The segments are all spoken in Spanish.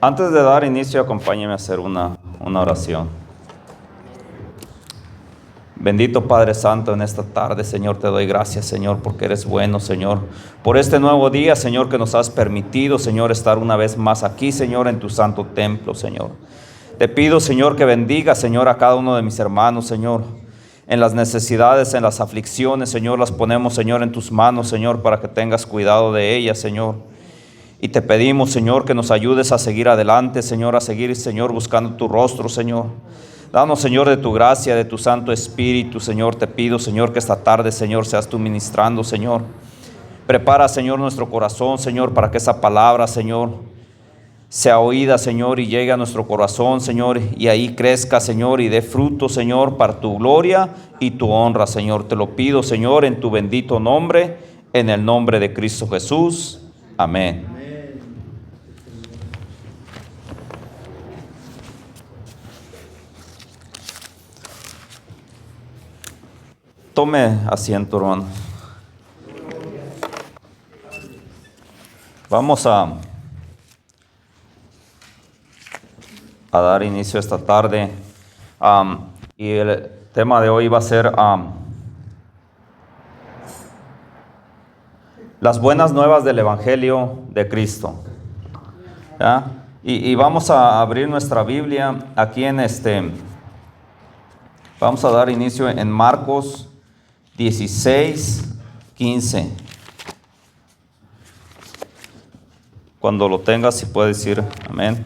Antes de dar inicio, acompáñeme a hacer una oración. Bendito Padre Santo, en esta tarde, Señor, te doy gracias, Señor, porque eres bueno, Señor, por este nuevo día, Señor, que nos has permitido, Señor, estar una vez más aquí, Señor, en tu santo templo, Señor. Te pido, Señor, que bendiga, Señor, a cada uno de mis hermanos, Señor, en las necesidades, en las aflicciones, Señor, las ponemos, Señor, en tus manos, Señor, para que tengas cuidado de ellas, Señor. Y te pedimos, Señor, que nos ayudes a seguir adelante, Señor, a seguir, Señor, buscando tu rostro, Señor. Danos, Señor, de tu gracia, de tu Santo Espíritu, Señor. Te pido, Señor, que esta tarde, Señor, seas tú ministrando, Señor. Prepara, Señor, nuestro corazón, Señor, para que esa palabra, Señor, sea oída, Señor, y llegue a nuestro corazón, Señor, y ahí crezca, Señor, y dé fruto, Señor, para tu gloria y tu honra, Señor. Te lo pido, Señor, en tu bendito nombre, en el nombre de Cristo Jesús. Amén. Tome asiento, hermano. Vamos a dar inicio esta tarde. Y el tema de hoy va a ser las buenas nuevas del Evangelio de Cristo. ¿Ya? Y vamos a abrir nuestra Biblia aquí vamos a dar inicio en Marcos 16:15. Cuando lo tengas, si puedes decir amén.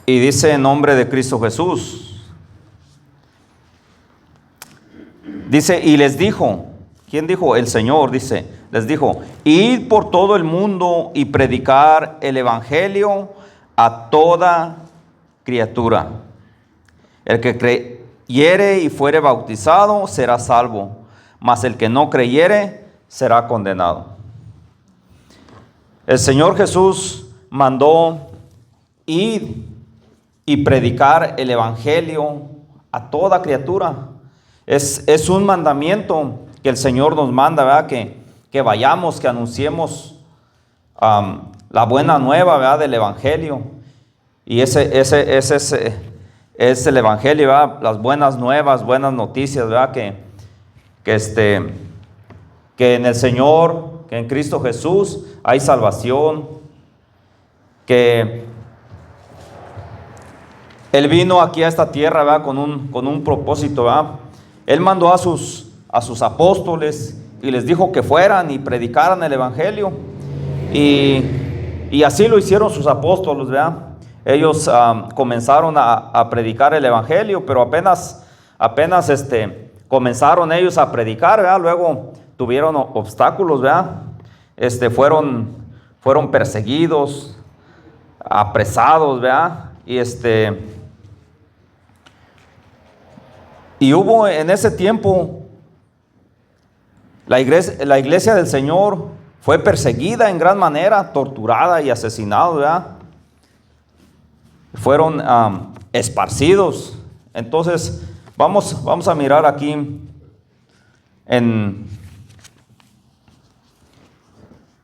Y dice en nombre de Cristo Jesús. Dice, y les dijo, ¿quién dijo? El Señor, dice, les dijo, id por todo el mundo y predicar el evangelio a toda criatura. El que creyere y fuere bautizado será salvo, mas el que no creyere será condenado. El Señor Jesús mandó ir y predicar el evangelio a toda criatura. Es un mandamiento que el Señor nos manda, ¿verdad? Que vayamos, que anunciemos la buena nueva, ¿verdad? Del evangelio. Y ese es el evangelio, ¿verdad? Las buenas nuevas, buenas noticias, ¿verdad? Que en el Señor, que en Cristo Jesús hay salvación, que Él vino aquí a esta tierra, ¿verdad? Con un propósito, ¿verdad? Él mandó a sus apóstoles y les dijo que fueran y predicaran el evangelio. Y así lo hicieron sus apóstoles, ¿verdad? Ellos comenzaron a predicar el evangelio, pero apenas comenzaron ellos a predicar, ¿verdad? Luego tuvieron obstáculos, ¿verdad? Fueron perseguidos, apresados, ¿verdad? Y hubo en ese tiempo, la iglesia del Señor fue perseguida en gran manera, torturada y asesinada, ¿verdad? Fueron esparcidos. Entonces, vamos a mirar aquí en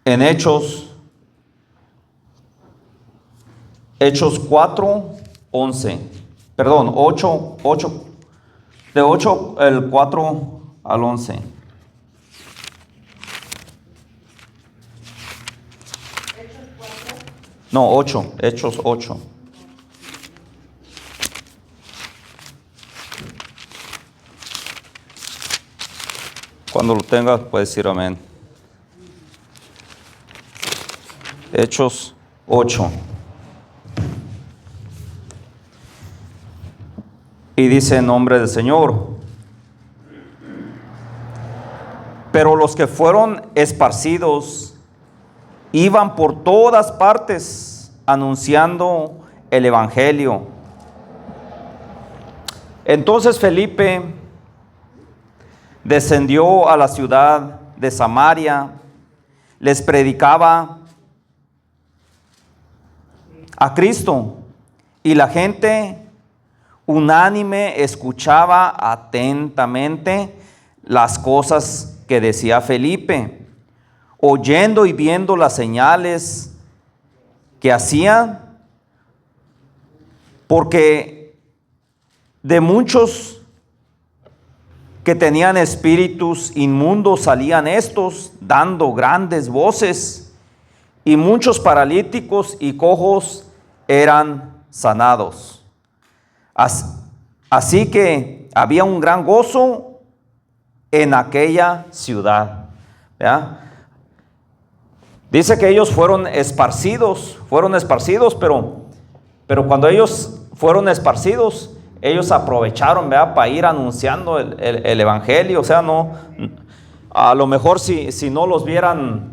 Hechos 4:11. Perdón, 8, de 8, el 4 al 11. No, 8, Hechos 8. Cuando lo tengas, puedes decir amén. Hechos 8. Y dice en nombre del Señor: pero los que fueron esparcidos iban por todas partes anunciando el evangelio. Entonces Felipe descendió a la ciudad de Samaria, les predicaba a Cristo, y la gente unánime escuchaba atentamente las cosas que decía Felipe, oyendo y viendo las señales que hacían, porque de muchos que tenían espíritus inmundos salían estos, dando grandes voces, y muchos paralíticos y cojos eran sanados. Así que había un gran gozo en aquella ciudad. ¿Ya? Dice que ellos fueron esparcidos, pero cuando ellos fueron esparcidos, ellos aprovecharon, ¿verdad?, para ir anunciando el evangelio. O sea, no, a lo mejor si no los vieran,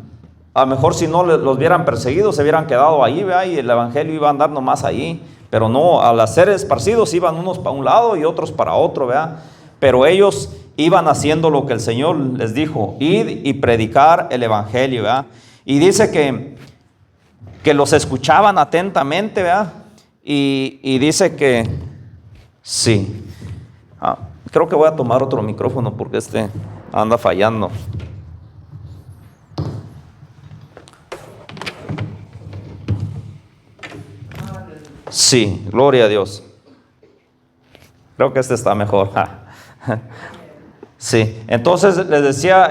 a lo mejor si no los vieran perseguidos, se hubieran quedado ahí, ¿verdad?, y el evangelio iba a andar nomás ahí. Pero no, al ser esparcidos iban unos para un lado y otros para otro, ¿verdad? Pero ellos iban haciendo lo que el Señor les dijo: id y predicar el evangelio, ¿verdad? Y dice que los escuchaban atentamente, ¿verdad? Y dice que sí. Creo que voy a tomar otro micrófono porque este anda fallando. Sí, gloria a Dios. Creo que este está mejor. Sí, entonces les decía,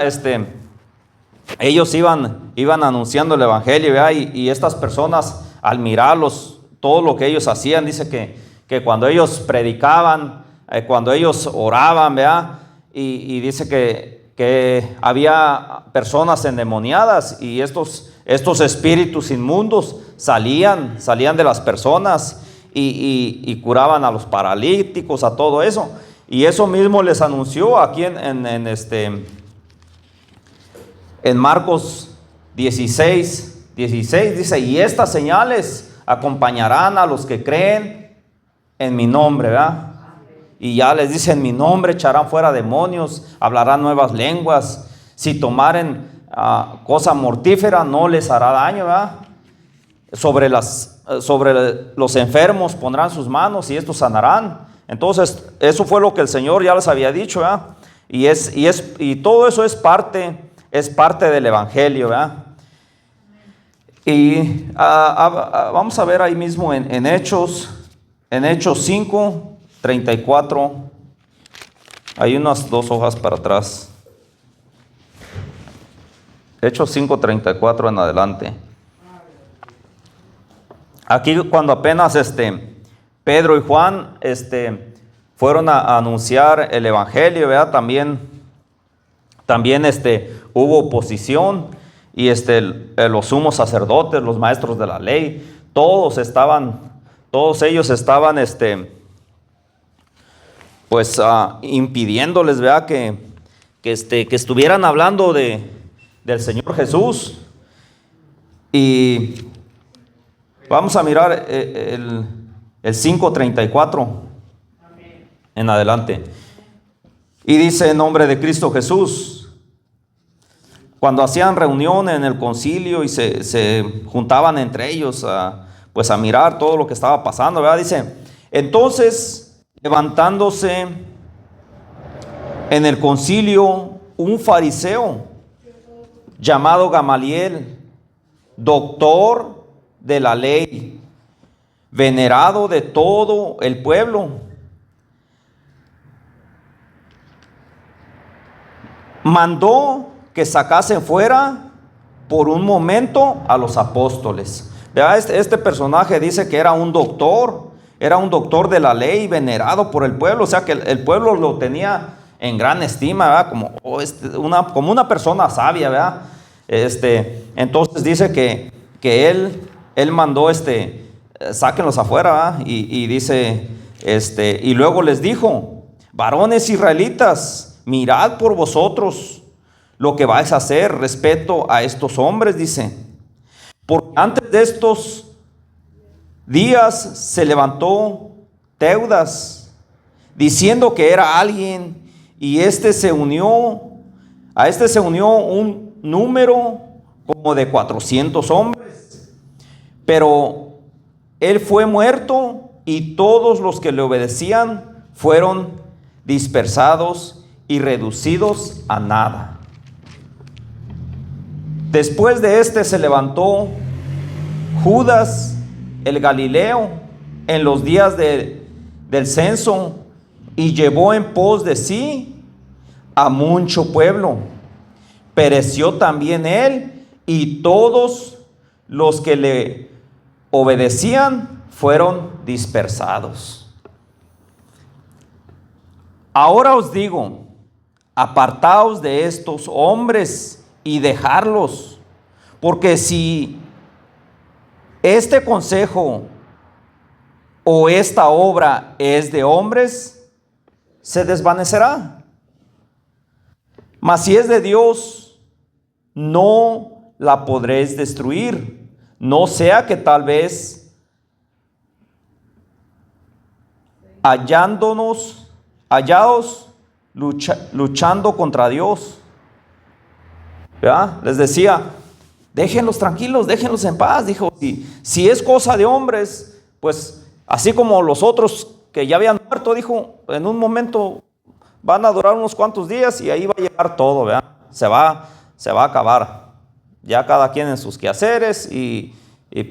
ellos iban anunciando el evangelio, ¿verdad? Y estas personas, al mirarlos, todo lo que ellos hacían, dice que cuando ellos predicaban, cuando ellos oraban, ¿verdad? Y dice que había personas endemoniadas, y estos espíritus inmundos salían de las personas y curaban a los paralíticos, a todo eso. Y eso mismo les anunció aquí en Marcos 16, dice: y estas señales acompañarán a los que creen en mi nombre, ¿verdad? Y ya les dice: en mi nombre echarán fuera demonios, hablarán nuevas lenguas, si tomaren cosa mortífera no les hará daño, ¿verdad? Sobre los enfermos pondrán sus manos y estos sanarán. Entonces, eso fue lo que el Señor ya les había dicho, ¿verdad? Y todo eso es parte del evangelio, ¿verdad? Y vamos a ver ahí mismo en Hechos 5, 34. Hay unas 2 hojas para atrás. Hechos 5, 34 en adelante. Aquí cuando apenas Pedro y Juan fueron a anunciar el evangelio, ¿verdad? También hubo oposición, y los sumos sacerdotes, los maestros de la ley, todos ellos estaban pues impidiéndoles, ¿verdad?, que estuvieran hablando del Señor Jesús. Y vamos a mirar el 5:34 en adelante. Y dice: en nombre de Cristo Jesús. Cuando hacían reunión en el concilio y se juntaban entre ellos pues a mirar todo lo que estaba pasando, ¿verdad? Dice: entonces, levantándose en el concilio un fariseo llamado Gamaliel, doctor de la ley, venerado de todo el pueblo, mandó que sacasen fuera por un momento a los apóstoles. ¿Verdad? Este personaje dice que era un doctor de la ley, venerado por el pueblo, o sea que el pueblo lo tenía en gran estima, ¿verdad? Como una persona sabia, ¿verdad? Entonces dice que él mandó sáquenlos afuera, ¿verdad? Y dice, y luego les dijo: varones israelitas, mirad por vosotros lo que vais a hacer respecto a estos hombres, dice. Porque antes de estos días se levantó Teudas, diciendo que era alguien, y a este se unió un número como de 400 hombres. Pero él fue muerto y todos los que le obedecían fueron dispersados y reducidos a nada. Después de este se levantó Judas el Galileo en los días del censo y llevó en pos de sí a mucho pueblo. Pereció también él y todos los que le obedecían fueron dispersados. Ahora os digo, apartaos de estos hombres y dejarlos, porque si este consejo o esta obra es de hombres, se desvanecerá. Mas si es de Dios, no la podréis destruir, no sea que tal vez hallados luchando contra Dios. ¿Verdad? Les decía, déjenlos tranquilos, déjenlos en paz. Dijo, si es cosa de hombres, pues así como los otros que ya habían muerto, dijo, en un momento van a durar unos cuantos días y ahí va a llegar todo, ¿verdad? Se va a acabar. Ya cada quien en sus quehaceres y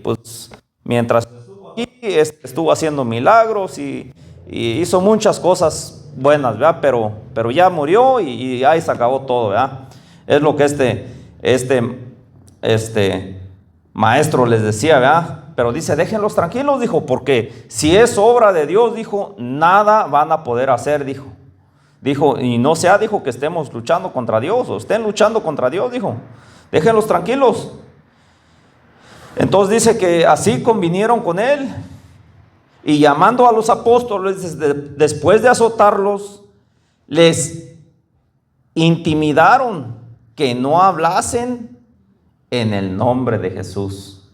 pues mientras estuvo aquí, estuvo haciendo milagros y hizo muchas cosas buenas, ¿verdad? Pero ya murió y ahí se acabó todo, ¿verdad? Es lo que este maestro les decía, ¿verdad? Pero dice, déjenlos tranquilos, dijo, porque si es obra de Dios, dijo, nada van a poder hacer, dijo. Dijo, y no sea, dijo, que estemos luchando contra Dios, o estén luchando contra Dios, dijo. Déjenlos tranquilos. Entonces dice que así convinieron con él, y llamando a los apóstoles, después de azotarlos, les intimidaron que no hablasen en el nombre de Jesús.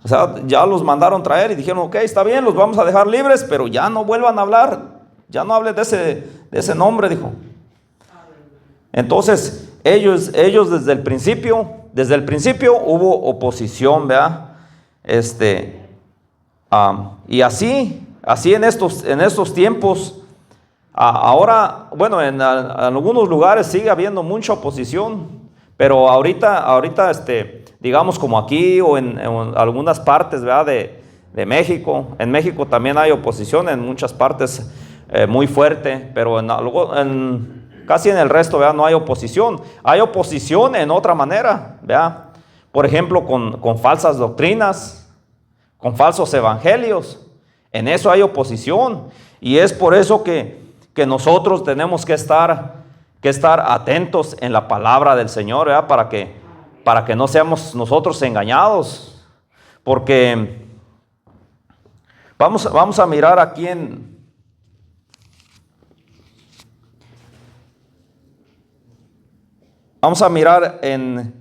O sea, ya los mandaron traer y dijeron, ok, está bien, los vamos a dejar libres, pero ya no vuelvan a hablar, ya no hablen de ese nombre, dijo. Entonces, ellos desde el principio hubo oposición, ¿verdad? Y así en estos tiempos, ahora, bueno, en algunos lugares sigue habiendo mucha oposición, pero ahorita, digamos como aquí o en algunas partes, ¿verdad? de México. En México también hay oposición en muchas partes muy fuerte, pero casi en el resto, ¿verdad? No hay oposición. Hay oposición en otra manera, ¿verdad? Por ejemplo, con falsas doctrinas, con falsos evangelios. En eso hay oposición. Y es por eso que nosotros tenemos que estar atentos en la palabra del Señor, ¿verdad? Para que no seamos nosotros engañados. Porque vamos a mirar aquí en en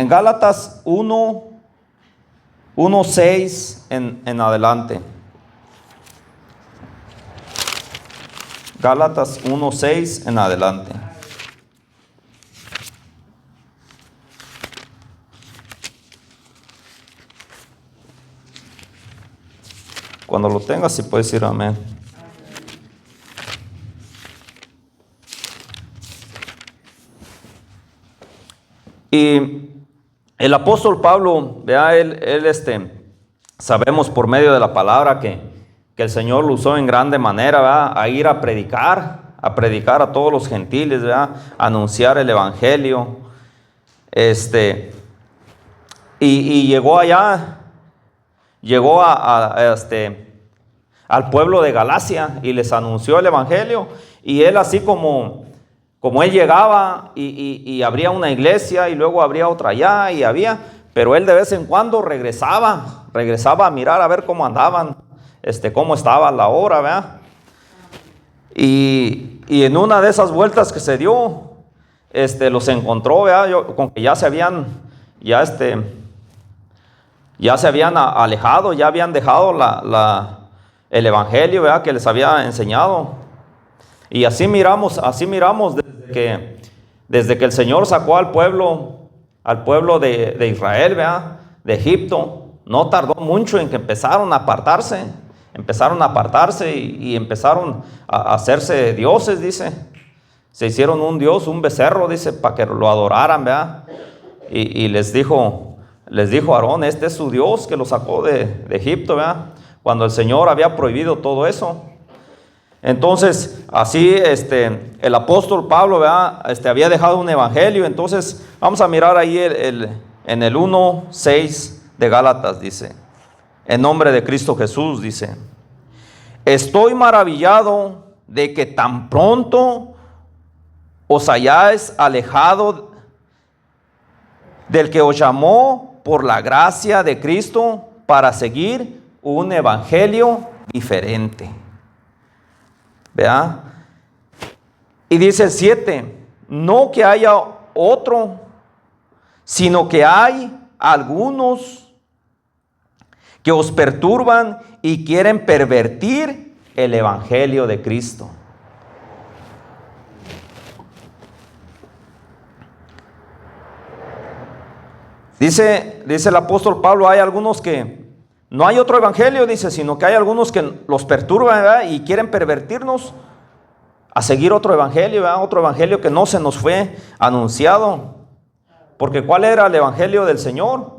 Gálatas 1:6 en adelante. Gálatas 1:6 en adelante. Cuando lo tengas, si puedes decir amén. Y el apóstol Pablo, vea, él sabemos por medio de la palabra que el Señor lo usó en grande manera, ¿verdad? A ir a predicar a todos los gentiles, ¿verdad? A anunciar el evangelio. Y llegó allá, al pueblo de Galacia y les anunció el evangelio. Y él, así como él llegaba y abría una iglesia y luego abría otra allá pero él de vez en cuando regresaba a mirar a ver cómo andaban, cómo estaba la obra, ¿verdad? Y en una de esas vueltas que se dio, los encontró, ¿verdad? Con que ya se habían alejado, ya habían dejado el evangelio, ¿verdad? Que les había enseñado. Y así miramos Desde que el Señor sacó al pueblo de Israel, ¿verdad? De Egipto, no tardó mucho en que empezaron a apartarse y empezaron a hacerse dioses, dice. Se hicieron un dios, un becerro, dice, para que lo adoraran, ¿verdad? Y les dijo Aarón, este es su Dios que lo sacó de Egipto, ¿verdad? Cuando el Señor había prohibido todo eso. Entonces, así el apóstol Pablo, ¿verdad? Había dejado un evangelio. Entonces, vamos a mirar ahí en el 1:6 de Gálatas, dice, en nombre de Cristo Jesús, dice: estoy maravillado de que tan pronto os hayáis alejado del que os llamó por la gracia de Cristo para seguir un evangelio diferente. ¿Verdad? Y dice el 7, no que haya otro, sino que hay algunos que os perturban y quieren pervertir el evangelio de Cristo. Dice el apóstol Pablo, hay algunos que no hay otro evangelio, dice, sino que hay algunos que los perturban, ¿verdad? Y quieren pervertirnos a seguir otro evangelio, ¿verdad? Otro evangelio que no se nos fue anunciado. Porque ¿cuál era el evangelio del Señor?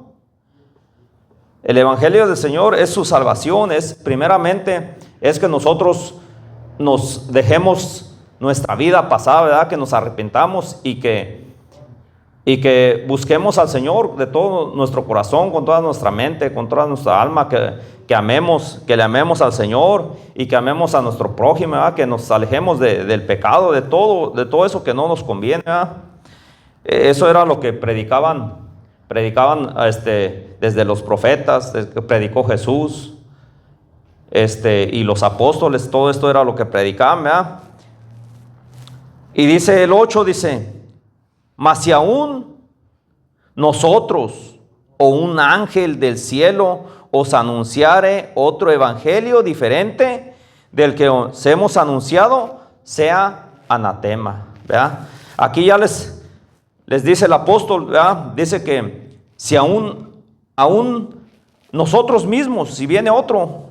El evangelio del Señor es su salvación, primeramente es que nosotros nos dejemos nuestra vida pasada, ¿verdad? Que nos arrepentamos y que busquemos al Señor de todo nuestro corazón, con toda nuestra mente, con toda nuestra alma, que le amemos al Señor y que amemos a nuestro prójimo, ¿verdad? Que nos alejemos del pecado, de todo eso que no nos conviene, ¿verdad? Eso era lo que predicaban desde los profetas, desde que predicó Jesús, y los apóstoles. Todo esto era lo que predicaban, ¿verdad? Y dice el 8, dice: mas si aún nosotros o un ángel del cielo os anunciare otro evangelio diferente del que os hemos anunciado, sea anatema, ¿verdad? Aquí ya les dice el apóstol, ¿verdad? Dice que si aún nosotros mismos, si viene otro,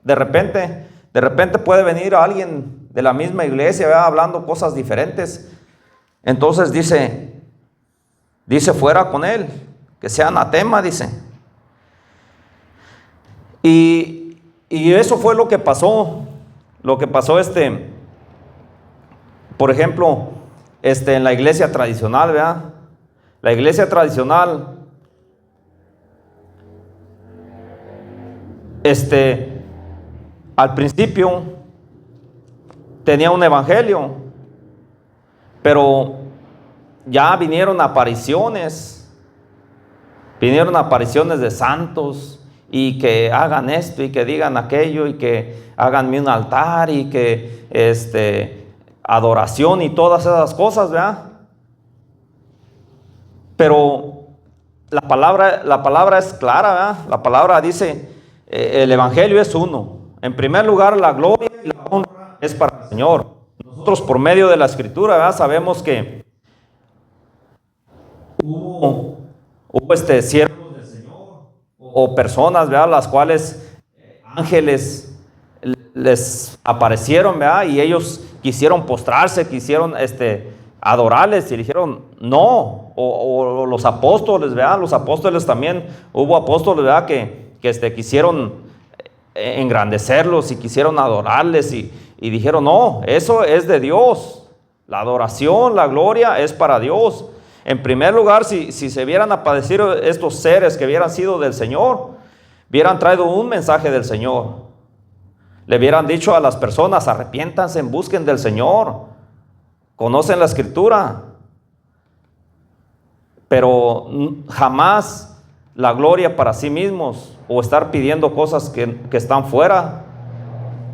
de repente puede venir alguien de la misma iglesia, ¿verdad? Hablando cosas diferentes. Entonces dice fuera con él, que sea anatema, dice. Y eso fue lo que pasó. Por ejemplo, en la iglesia tradicional, ¿verdad? La iglesia tradicional, al principio tenía un evangelio, pero ya vinieron apariciones de santos, y que hagan esto y que digan aquello y que háganme un altar y que adoración y todas esas cosas, ¿verdad? Pero la palabra es clara, ¿verdad? La palabra dice, el evangelio es uno. En primer lugar, la gloria y la honra es para el Señor. Nosotros, por medio de la Escritura, ¿verdad?, sabemos que hubo siervos del Señor o personas, ¿verdad?, las cuales ángeles les aparecieron, ¿verdad?, y ellos quisieron postrarse, quisieron adorarles, y dijeron no. O los apóstoles, ¿verdad? Los apóstoles también, hubo apóstoles, ¿verdad?, que quisieron engrandecerlos y quisieron adorarles, y dijeron no, eso es de Dios. La adoración, la gloria es para Dios. En primer lugar, si se vieran aparecido estos seres que hubieran sido del Señor, hubieran traído un mensaje del Señor. Le hubieran dicho a las personas: arrepiéntanse, busquen del Señor, conocen la Escritura. Pero jamás la gloria para sí mismos, o estar pidiendo cosas que están fuera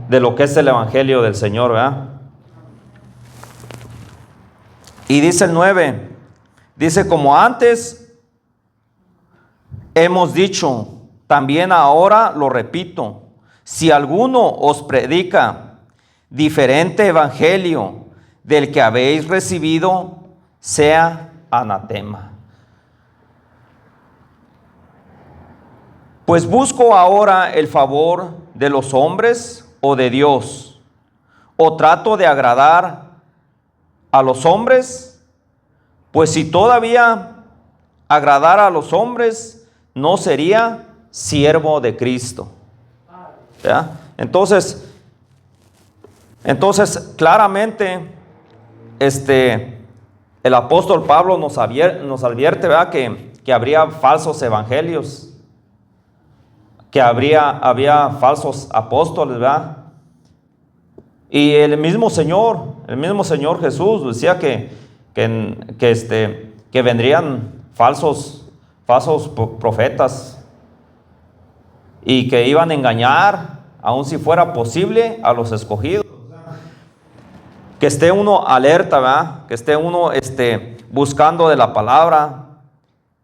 de lo que es el evangelio del Señor, ¿verdad? Y dice el 9, dice: como antes hemos dicho, también ahora lo repito, si alguno os predica diferente evangelio del que habéis recibido, sea anatema. Pues busco ahora el favor de los hombres o de Dios, o trato de agradar a los hombres, pues si todavía agradara a los hombres, no sería siervo de Cristo. ¿Ya? Entonces claramente el apóstol Pablo nos advierte, ¿verdad? Que habría falsos evangelios, que había falsos apóstoles, ¿verdad? Y el mismo Señor Jesús decía que vendrían falsos profetas y que iban a engañar, aun si fuera posible, a los escogidos. Que esté uno alerta, ¿verdad? Que esté uno buscando de la palabra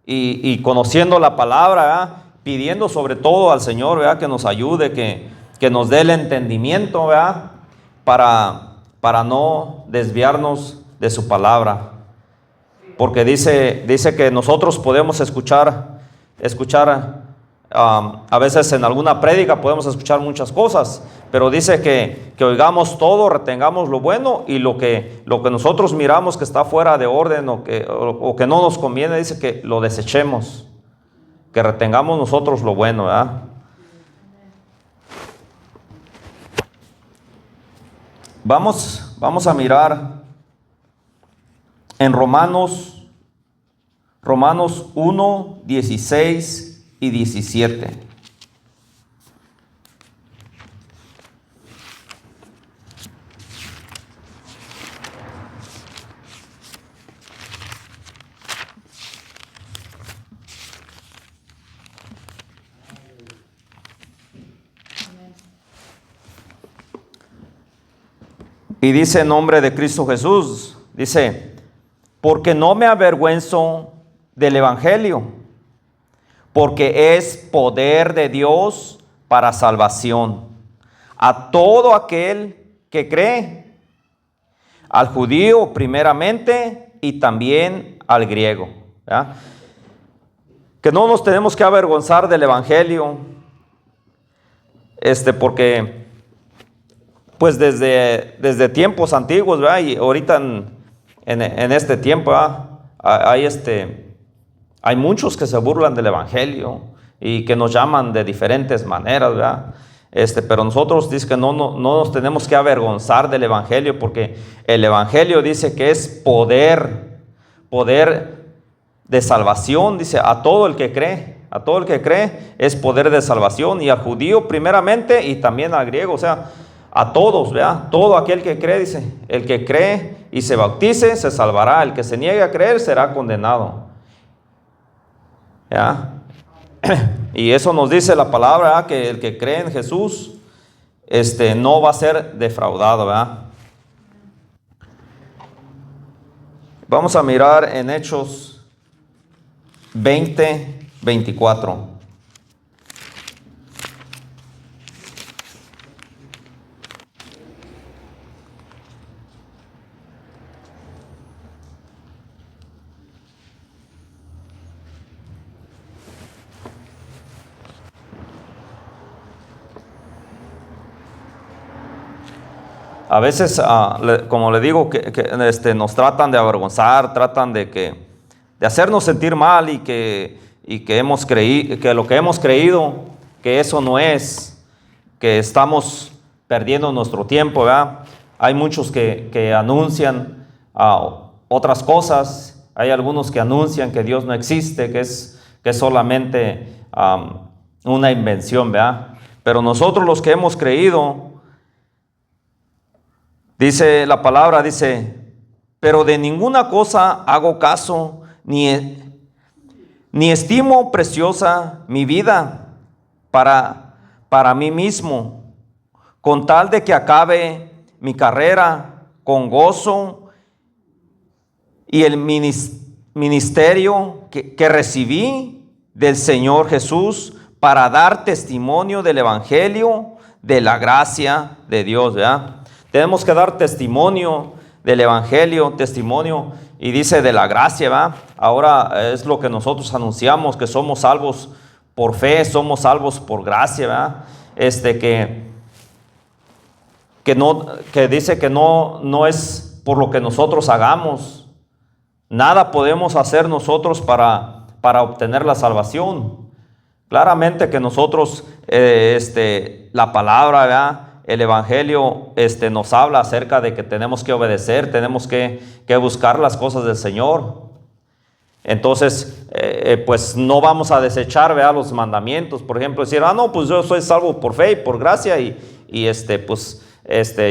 y conociendo la palabra, ¿verdad? Pidiendo sobre todo al Señor, ¿verdad? Que nos ayude, que nos dé el entendimiento, ¿verdad? Para no desviarnos de su palabra. Porque dice que nosotros podemos escuchar a veces en alguna prédica podemos escuchar muchas cosas, pero dice que oigamos todo, retengamos lo bueno, y lo que nosotros miramos que está fuera de orden o que no nos conviene, dice que lo desechemos, que retengamos nosotros lo bueno, ¿verdad? Vamos a mirar en Romanos 1, 16 y 17. Y dice en nombre de Cristo Jesús, dice, porque no me avergüenzo del evangelio, porque es poder de Dios para salvación a todo aquel que cree, al judío primeramente y también al griego, ¿verdad? Que no nos tenemos que avergonzar del evangelio, porque pues desde tiempos antiguos, ¿verdad? Y ahorita en este tiempo, ¿verdad? Hay muchos que se burlan del evangelio y que nos llaman de diferentes maneras, ¿verdad? Pero nosotros dice que no nos tenemos que avergonzar del evangelio, porque el evangelio dice que es poder de salvación, dice, a todo el que cree es poder de salvación, y al judío primeramente y también al griego, o sea, a todos, ¿verdad? Todo aquel que cree, dice, el que cree y se bautice se salvará, el que se niegue a creer será condenado. ¿Ya? Y eso nos dice la palabra, ¿verdad? Que el que cree en Jesús no va a ser defraudado, ¿verdad? Vamos a mirar en Hechos 20, 24. A veces, como le digo, que nos tratan de avergonzar, tratan de hacernos sentir mal, y que hemos creído, que lo que hemos creído, que eso no es, que estamos perdiendo nuestro tiempo, ¿verdad? Hay muchos que anuncian otras cosas, hay algunos que anuncian que Dios no existe, que es solamente una invención, ¿verdad? Pero nosotros los que hemos creído, dice la palabra, dice, pero de ninguna cosa hago caso, ni estimo preciosa mi vida para mí mismo, con tal de que acabe mi carrera con gozo y el ministerio que recibí del Señor Jesús, para dar testimonio del evangelio de la gracia de Dios, ¿verdad? Tenemos que dar testimonio del evangelio, testimonio y dice de la gracia, ¿verdad? Ahora es lo que nosotros anunciamos, que somos salvos por fe, somos salvos por gracia, ¿verdad? Que dice que no es por lo que nosotros hagamos. Nada podemos hacer nosotros para obtener la salvación. Claramente que nosotros, la palabra, ¿verdad? El Evangelio nos habla acerca de que tenemos que obedecer, tenemos que buscar las cosas del Señor. Entonces, pues no vamos a desechar, ¿verdad?, los mandamientos. Por ejemplo, decir, no, pues yo soy salvo por fe y por gracia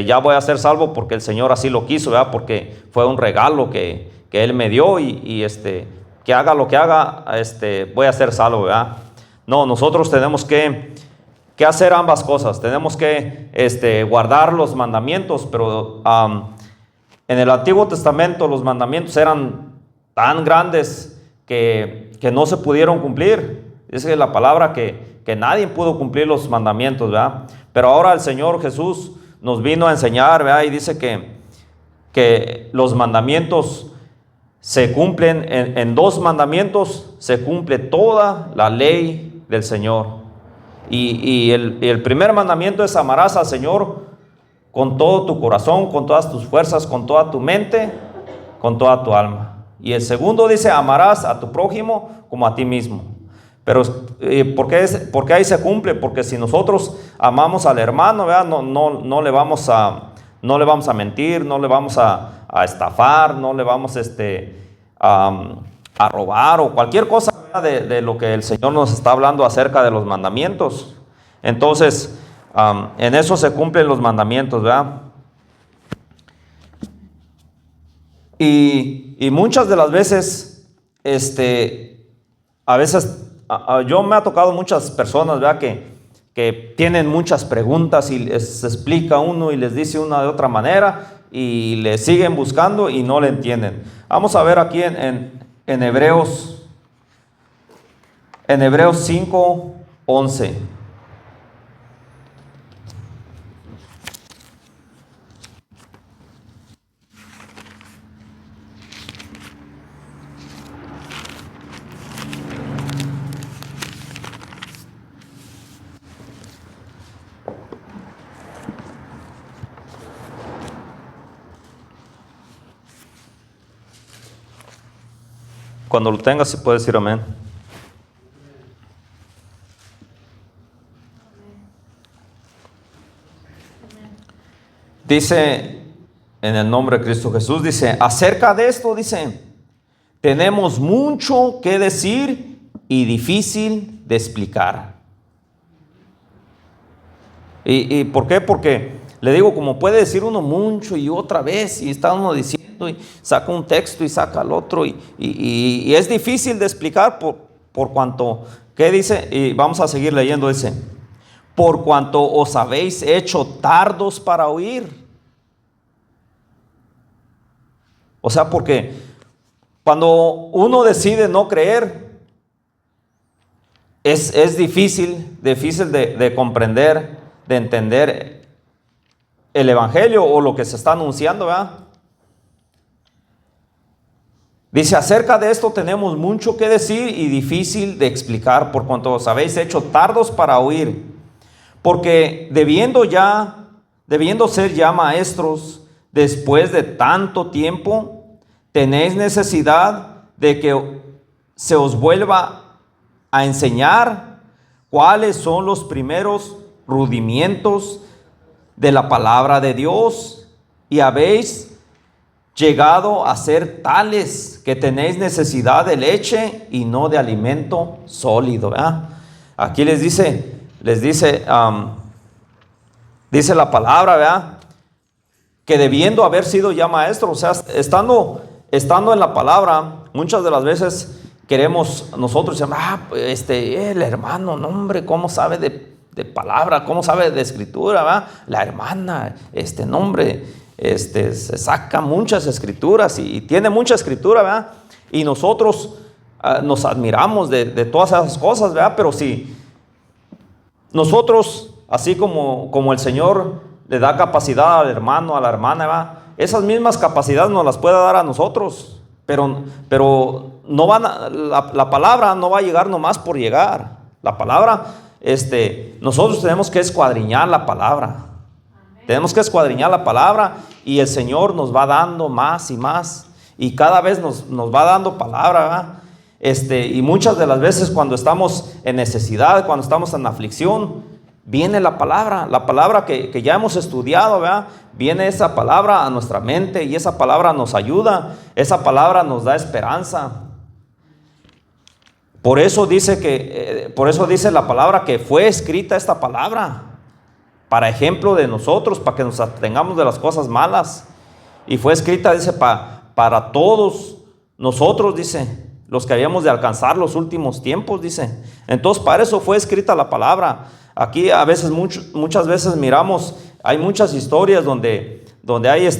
ya voy a ser salvo porque el Señor así lo quiso, ¿verdad?, porque fue un regalo que Él me dio que haga lo que haga, voy a ser salvo, ¿verdad? No, nosotros tenemos que hacer ambas cosas. Tenemos que guardar los mandamientos, pero en el Antiguo Testamento los mandamientos eran tan grandes que no se pudieron cumplir. Dice la palabra que nadie pudo cumplir los mandamientos, ¿verdad? Pero ahora el Señor Jesús nos vino a enseñar, ¿verdad? Y dice que los mandamientos se cumplen, en 2 mandamientos se cumple toda la ley del Señor. Y el primer mandamiento es: amarás al Señor con todo tu corazón, con todas tus fuerzas, con toda tu mente, con toda tu alma. Y el segundo dice: amarás a tu prójimo como a ti mismo. Pero ¿por qué ahí se cumple? Porque si nosotros amamos al hermano, ¿verdad?, no le vamos a mentir, no le vamos a estafar, no le vamos a robar o cualquier cosa de lo que el Señor nos está hablando acerca de los mandamientos. Entonces, en eso se cumplen los mandamientos, ¿verdad? Y muchas de las veces, a veces yo me ha tocado muchas personas, ¿verdad?, que tienen muchas preguntas y les explica uno y les dice una de otra manera y le siguen buscando y no le entienden. Vamos a ver aquí en Hebreos 5:11. Cuando lo tengas, si puedes decir amén. Dice, en el nombre de Cristo Jesús, dice, acerca de esto, dice, tenemos mucho que decir y difícil de explicar. ¿Y por qué? Porque le digo, como puede decir uno mucho y otra vez, y está uno diciendo y saca un texto y saca el otro, y es difícil de explicar por cuanto, ¿qué dice? Y vamos a seguir leyendo, dice, por cuanto os habéis hecho tardos para oír. O sea, porque cuando uno decide no creer, es difícil de comprender, de entender el Evangelio o lo que se está anunciando, ¿verdad? Dice, acerca de esto tenemos mucho que decir y difícil de explicar, por cuanto os habéis hecho tardos para oír. Porque debiendo ser ya maestros, después de tanto tiempo, tenéis necesidad de que se os vuelva a enseñar cuáles son los primeros rudimientos de la palabra de Dios, y habéis llegado a ser tales que tenéis necesidad de leche y no de alimento sólido, ¿verdad? Aquí dice la palabra, ¿verdad?, que debiendo haber sido ya maestros, o sea, estando en la palabra, muchas de las veces queremos nosotros decir, el hermano, no hombre, ¿cómo sabe de palabra? ¿Cómo sabe de escritura? ¿Verdad? La hermana, nombre, se saca muchas escrituras y tiene mucha escritura, ¿verdad? Y nosotros nos admiramos de todas esas cosas, ¿verdad? Pero si nosotros, así como el Señor le da capacidad al hermano, a la hermana, ¿verdad?, esas mismas capacidades nos las puede dar a nosotros. pero no la palabra no va a llegar nomás por llegar. La palabra, nosotros tenemos que escuadriñar la palabra. Tenemos que escuadriñar la palabra y el Señor nos va dando más y más. Y cada vez nos va dando palabra, ¿verdad? Y muchas de las veces cuando estamos en necesidad, cuando estamos en aflicción, viene la palabra que ya hemos estudiado, ¿verdad? Viene esa palabra a nuestra mente y esa palabra nos ayuda, esa palabra nos da esperanza. Por eso dice la palabra que fue escrita esta palabra para ejemplo de nosotros, para que nos abstengamos de las cosas malas. Y fue escrita, dice, para todos nosotros, dice, los que habíamos de alcanzar los últimos tiempos, dice. Entonces, para eso fue escrita la palabra. Aquí a veces, muchas veces miramos, hay muchas historias donde hay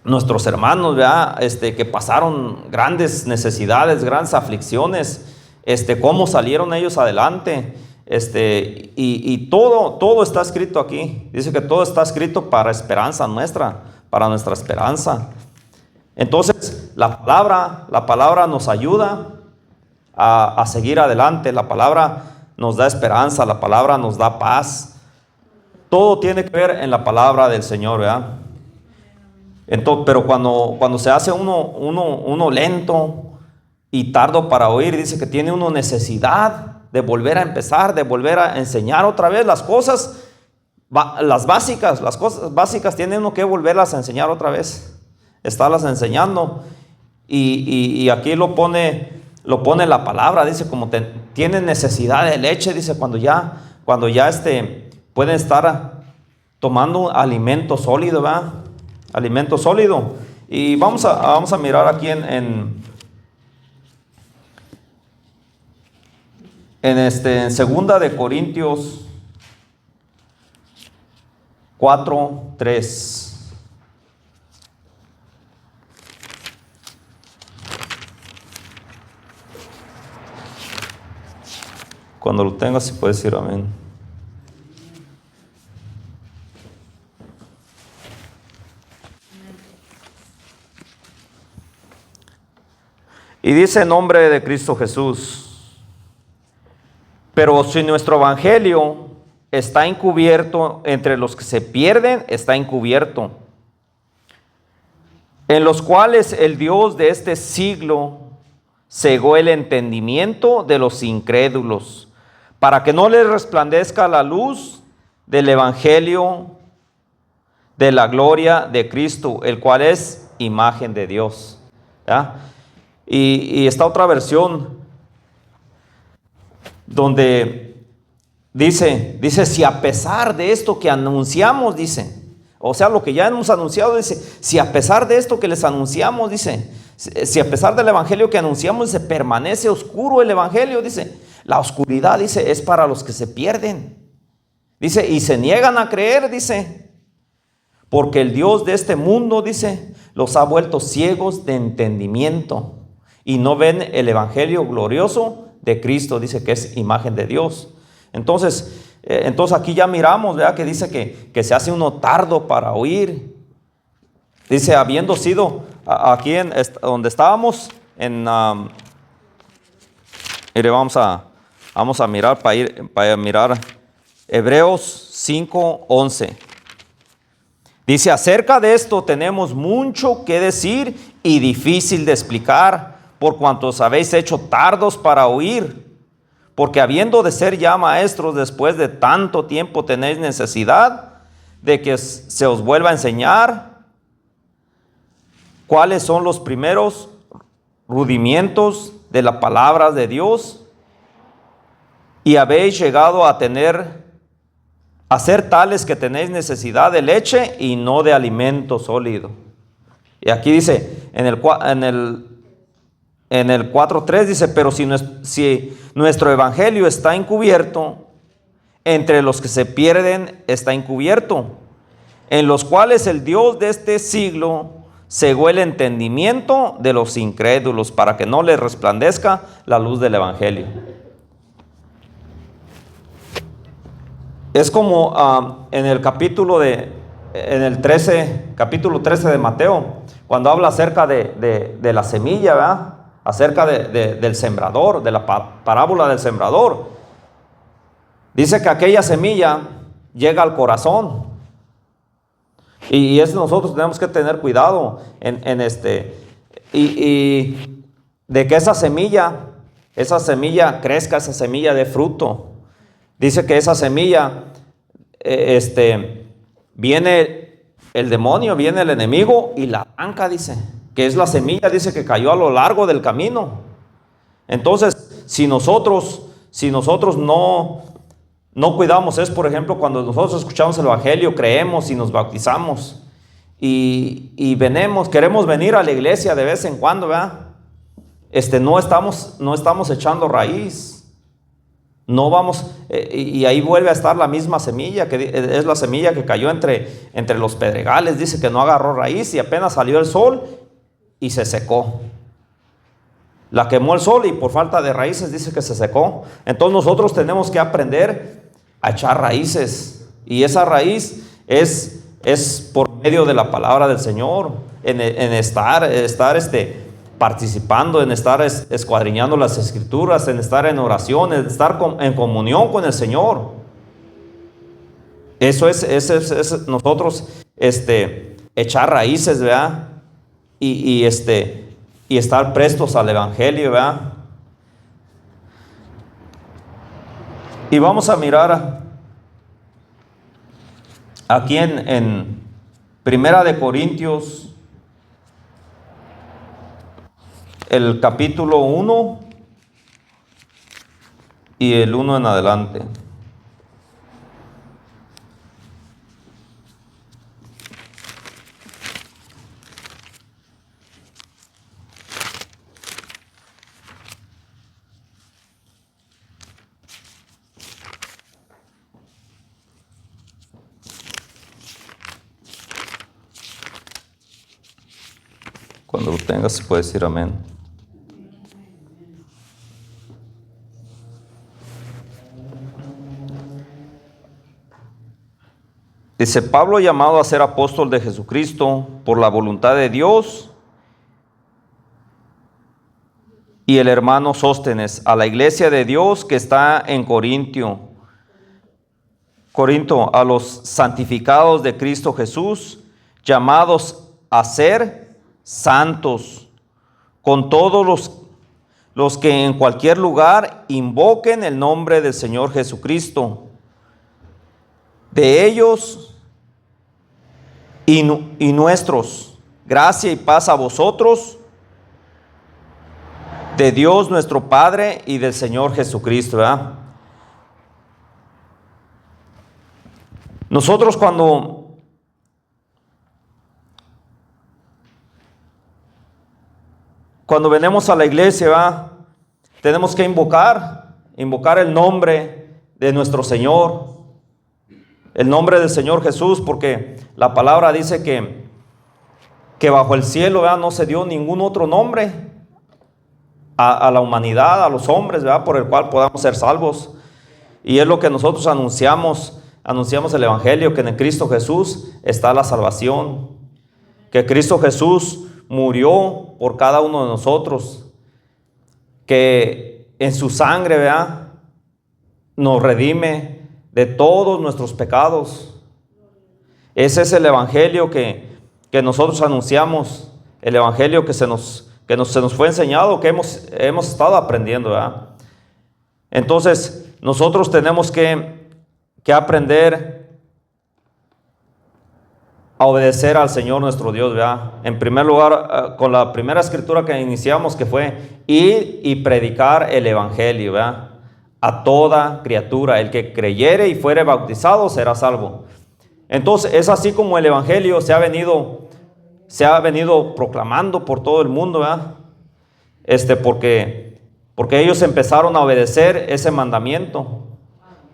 nuestros hermanos, ¿verdad? Que pasaron grandes necesidades, grandes aflicciones, cómo salieron ellos adelante, y todo está escrito aquí. Dice que todo está escrito para esperanza nuestra, para nuestra esperanza. Entonces, la palabra nos ayuda a seguir adelante. La palabra nos da esperanza, la palabra nos da paz. Todo tiene que ver en la palabra del Señor, ¿verdad? Entonces, pero cuando se hace uno lento y tardo para oír, dice que tiene uno necesidad de volver a empezar, de volver a enseñar otra vez las cosas, las cosas básicas tiene uno que volverlas a enseñar otra vez, estarlas enseñando. Y aquí lo pone la palabra, dice, como tienen necesidad de leche, dice, cuando ya pueden estar tomando alimento sólido, ¿verdad? Alimento sólido. Y vamos a mirar aquí en segunda de Corintios 4:3. Cuando lo tengas, si puedes decir amén. Y dice en nombre de Cristo Jesús: pero si nuestro evangelio está encubierto entre los que se pierden, está encubierto, en los cuales el Dios de este siglo cegó el entendimiento de los incrédulos, para que no les resplandezca la luz del evangelio de la gloria de Cristo, el cual es imagen de Dios. ¿Ya? Y esta otra versión donde dice, si a pesar de esto que anunciamos, dice, o sea, lo que ya hemos anunciado, dice, si a pesar de esto que les anunciamos, dice, si a pesar del evangelio que anunciamos, dice, permanece oscuro el evangelio, dice, la oscuridad, dice, es para los que se pierden, dice, y se niegan a creer, dice, porque el Dios de este mundo, dice, los ha vuelto ciegos de entendimiento y no ven el evangelio glorioso de Cristo, dice, que es imagen de Dios. Entonces aquí ya miramos, ¿verdad? Que dice que se hace uno tardo para oír. Dice, habiendo sido aquí donde estábamos, mire, vamos a mirar para mirar Hebreos 5:11. Dice, acerca de esto tenemos mucho que decir y difícil de explicar, por cuanto os habéis hecho tardos para oír, porque habiendo de ser ya maestros después de tanto tiempo tenéis necesidad de que se os vuelva a enseñar cuáles son los primeros rudimientos de la palabra de Dios, y habéis llegado a ser tales que tenéis necesidad de leche y no de alimento sólido. Y aquí dice, en el 4:3 dice, pero si nuestro evangelio está encubierto, entre los que se pierden está encubierto, en los cuales el Dios de este siglo cegó el entendimiento de los incrédulos, para que no les resplandezca la luz del evangelio. Es como en el capítulo 13 de Mateo, cuando habla acerca de la semilla, ¿verdad? Acerca del sembrador, de la parábola del sembrador. Dice que aquella semilla llega al corazón. Y eso nosotros tenemos que tener cuidado y de que esa semilla crezca, esa semilla de fruto. Dice que esa semilla, viene el demonio, viene el enemigo y la arranca, dice, que es la semilla, dice que cayó a lo largo del camino. Entonces, si nosotros no cuidamos, es por ejemplo cuando nosotros escuchamos el evangelio, creemos y nos bautizamos y queremos venir a la iglesia de vez en cuando, ¿verdad? No estamos echando raíz. No vamos, y ahí vuelve a estar la misma semilla, que es la semilla que cayó entre los pedregales. Dice que no agarró raíz y apenas salió el sol y se secó. La quemó el sol y por falta de raíces dice que se secó. Entonces nosotros tenemos que aprender a echar raíces, y esa raíz es por medio de la palabra del Señor, en estar participando, en estar escuadriñando las escrituras, en estar en oración, en estar en comunión con el Señor. Eso es nosotros echar raíces, ¿verdad? Y estar prestos al evangelio, ¿verdad? Y vamos a mirar aquí en Primera de Corintios, el capítulo 1 y el 1 en adelante. Cuando lo tengas, puedes decir amén. Dice: Pablo, llamado a ser apóstol de Jesucristo por la voluntad de Dios, y el hermano Sóstenes, a la iglesia de Dios que está en Corinto, a los santificados de Cristo Jesús, llamados a ser santos, con todos los que en cualquier lugar invoquen el nombre del Señor Jesucristo. De ellos y nuestros, gracia y paz a vosotros, de Dios nuestro Padre y del Señor Jesucristo, ¿verdad? Nosotros cuando venimos a la iglesia, ¿verdad?, tenemos que invocar el nombre de nuestro Señor, el nombre del Señor Jesús, porque la palabra dice que bajo el cielo, ¿verdad?, no se dio ningún otro nombre a la humanidad, a los hombres, ¿verdad?, por el cual podamos ser salvos. Y es lo que nosotros anunciamos el evangelio, que en Cristo Jesús está la salvación, que Cristo Jesús murió por cada uno de nosotros, que en su sangre, ¿verdad?, nos redime de todos nuestros pecados. Ese es el evangelio que nosotros anunciamos, el evangelio que se nos fue enseñado, que hemos estado aprendiendo, ¿verdad? Entonces nosotros tenemos que aprender a obedecer al Señor nuestro Dios, ¿verdad? En primer lugar, con la primera escritura que iniciamos, que fue ir y predicar el evangelio, ¿verdad?, a toda criatura. El que creyere y fuere bautizado será salvo. Entonces es así como el evangelio se ha venido proclamando por todo el mundo, ¿verdad? Porque ellos empezaron a obedecer ese mandamiento.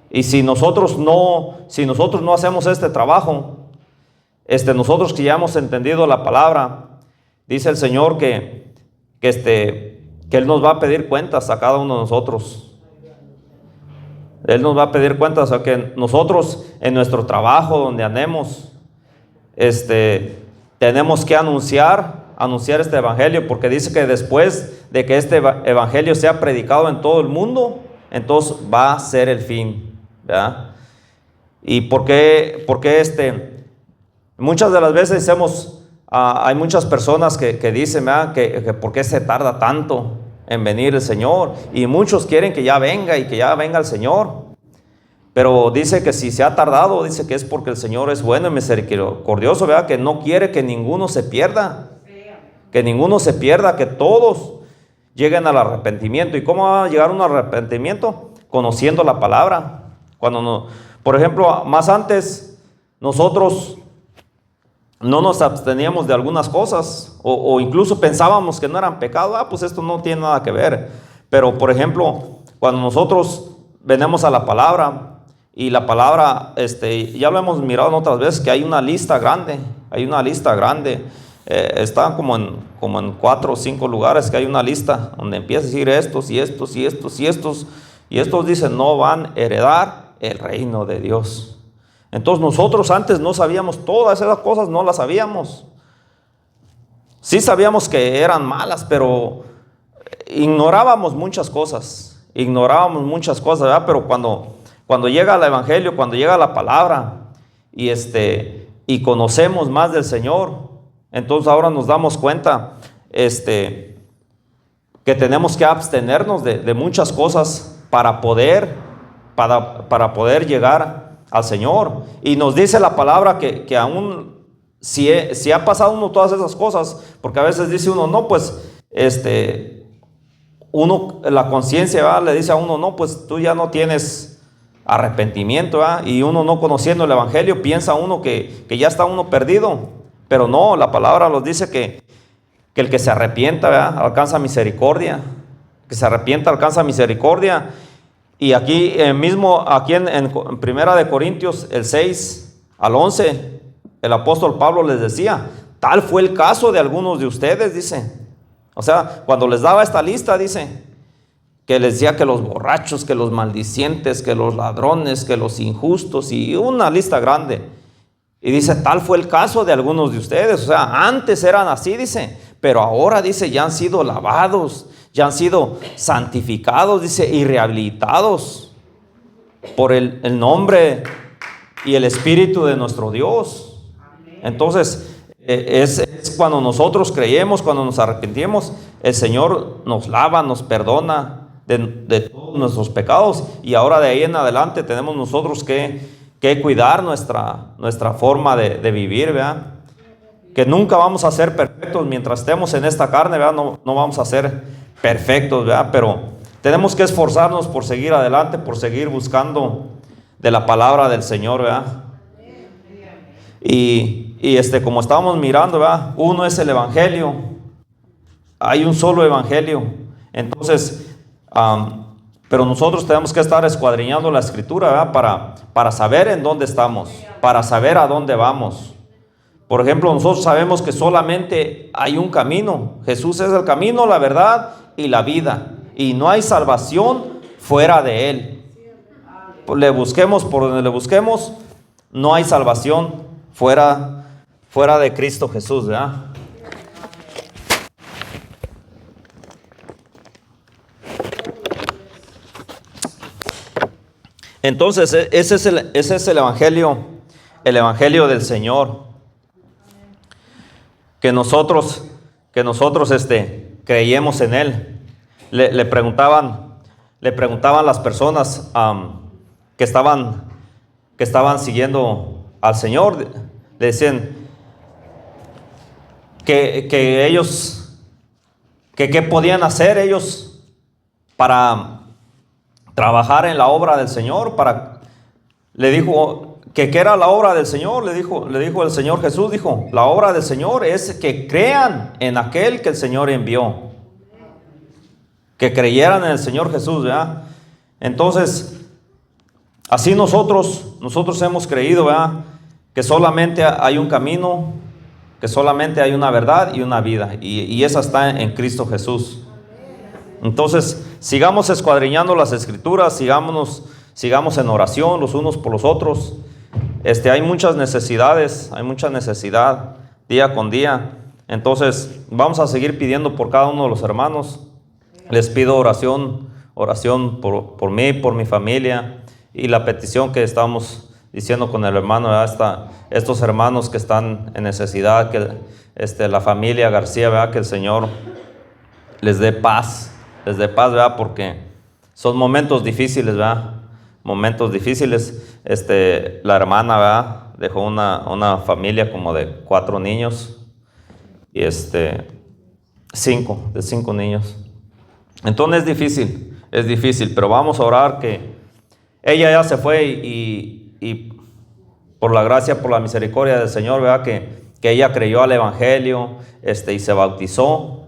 Y si nosotros no hacemos este trabajo, nosotros que ya hemos entendido la palabra, dice el Señor que Él nos va a pedir cuentas a cada uno de nosotros. Él nos va a pedir cuentas, a que nosotros en nuestro trabajo, donde andemos, tenemos que anunciar anunciar este evangelio, porque dice que después de que este evangelio sea predicado en todo el mundo, entonces va a ser el fin, ¿verdad? ¿Y por qué muchas de las veces decimos, hay muchas personas que dicen, ¿verdad?, que por qué se tarda tanto en venir el Señor, y muchos quieren que ya venga y que ya venga el Señor, pero dice que si se ha tardado, dice que es porque el Señor es bueno y misericordioso, ¿verdad?, que no quiere que ninguno se pierda, que todos lleguen al arrepentimiento. ¿Y cómo va a llegar un arrepentimiento? Conociendo la palabra. Por ejemplo, más antes nosotros no nos absteníamos de algunas cosas, o incluso pensábamos que no eran pecado. Pues esto no tiene nada que ver. Pero por ejemplo, cuando nosotros venimos a la palabra, y la palabra, ya lo hemos mirado en otras veces, que hay una lista grande, está como en 4 o 5 lugares que hay una lista donde empieza a decir estos y estos y estos y estos, y estos dicen no van a heredar el reino de Dios. Entonces nosotros antes no sabíamos todas esas cosas, no las sabíamos. Sí sabíamos que eran malas, pero ignorábamos muchas cosas, ¿verdad? Pero cuando llega el evangelio, cuando llega la palabra y conocemos más del Señor, entonces ahora nos damos cuenta que tenemos que abstenernos de muchas cosas para poder llegar al Señor. Y nos dice la palabra que aún si ha pasado uno todas esas cosas, porque a veces dice uno, no, pues la conciencia, ¿verdad?, le dice a uno, no, pues tú ya no tienes arrepentimiento, ¿verdad? Y uno, no conociendo el evangelio, piensa uno que ya está uno perdido, pero no, la palabra nos dice que el que se arrepienta, ¿verdad?, alcanza misericordia, y aquí en Primera de Corintios, el 6 al 11, el apóstol Pablo les decía, tal fue el caso de algunos de ustedes, dice. O sea, cuando les daba esta lista, dice, que les decía que los borrachos, que los maldicientes, que los ladrones, que los injustos, y una lista grande. Y dice, tal fue el caso de algunos de ustedes. O sea, antes eran así, dice, pero ahora, dice, ya han sido lavados, ya han sido santificados, dice, y rehabilitados por el nombre y el Espíritu de nuestro Dios. Entonces, es cuando nosotros creemos, cuando nos arrepentimos, el Señor nos lava, nos perdona de todos nuestros pecados, y ahora de ahí en adelante tenemos nosotros que cuidar nuestra forma de vivir, ¿verdad? Que nunca vamos a ser perfectos mientras estemos en esta carne, ¿verdad? No vamos a ser perfectos, ¿verdad? Pero tenemos que esforzarnos por seguir adelante, por seguir buscando de la palabra del Señor, ¿verdad? Y como estábamos mirando, ¿verdad?, uno es el evangelio, hay un solo evangelio. Entonces, pero nosotros tenemos que estar escuadriñando la escritura, ¿verdad?, para saber en dónde estamos, para saber a dónde vamos. Por ejemplo, nosotros sabemos que solamente hay un camino. Jesús es el camino, la verdad y la vida, y no hay salvación fuera de Él. Le busquemos por donde le busquemos, no hay salvación fuera de Cristo Jesús, ¿verdad? Entonces, ese es el evangelio del Señor, que nosotros creíamos en Él. Le preguntaban las personas que estaban siguiendo al Señor, le decían que ellos, qué podían hacer ellos para trabajar en la obra del Señor. Le dijo que qué era la obra del Señor. Le dijo el Señor Jesús, dijo, la obra del Señor es que crean en aquel que el Señor envió, que creyeran en el Señor Jesús, ¿verdad? Entonces, así nosotros hemos creído, ¿verdad?, que solamente hay un camino, que solamente hay una verdad y una vida, y esa está en Cristo Jesús. Entonces, sigamos escuadriñando las escrituras, sigamos en oración los unos por los otros. Hay mucha necesidad día con día, Entonces, vamos a seguir pidiendo por cada uno de los hermanos. Les pido oración por mí, por mi familia, y la petición que estamos diciendo con el hermano, ¿verdad? Estos hermanos que están en necesidad, que la familia García, ¿verdad? Que el Señor les dé paz, ¿verdad? Porque son momentos difíciles, ¿verdad? Momentos difíciles. La hermana, ¿verdad? Dejó una familia como de 4 niños y 5 niños. Entonces es difícil, pero vamos a orar que ella ya se fue y por la gracia, por la misericordia del Señor, ¿verdad? Que ella creyó al Evangelio, y se bautizó.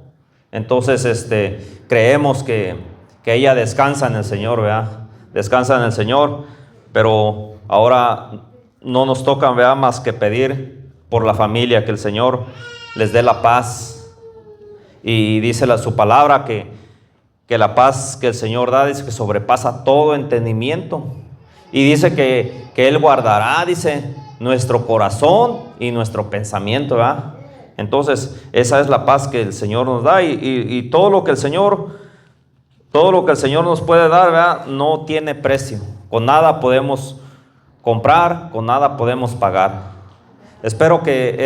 Entonces, creemos que ella descansa en el Señor, ¿verdad? Descansa en el Señor, pero ahora no nos toca, ¿verdad? Más que pedir por la familia, que el Señor les dé la paz. Y dice su palabra que la paz que el Señor da, dice que sobrepasa todo entendimiento. Y dice que Él guardará, dice, nuestro corazón y nuestro pensamiento, ¿verdad? Entonces, esa es la paz que el Señor nos da, y todo lo que el Señor nos puede dar, ¿verdad? No tiene precio. Con nada podemos comprar, con nada podemos pagar. Espero que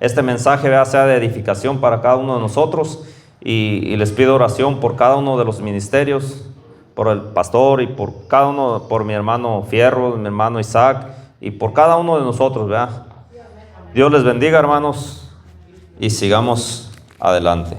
este mensaje, ¿verdad?, sea de edificación para cada uno de nosotros, y les pido oración por cada uno de los ministerios, por el pastor y por cada uno, por mi hermano Fierro, mi hermano Isaac, y por cada uno de nosotros, ¿verdad? Dios les bendiga, hermanos, y sigamos adelante.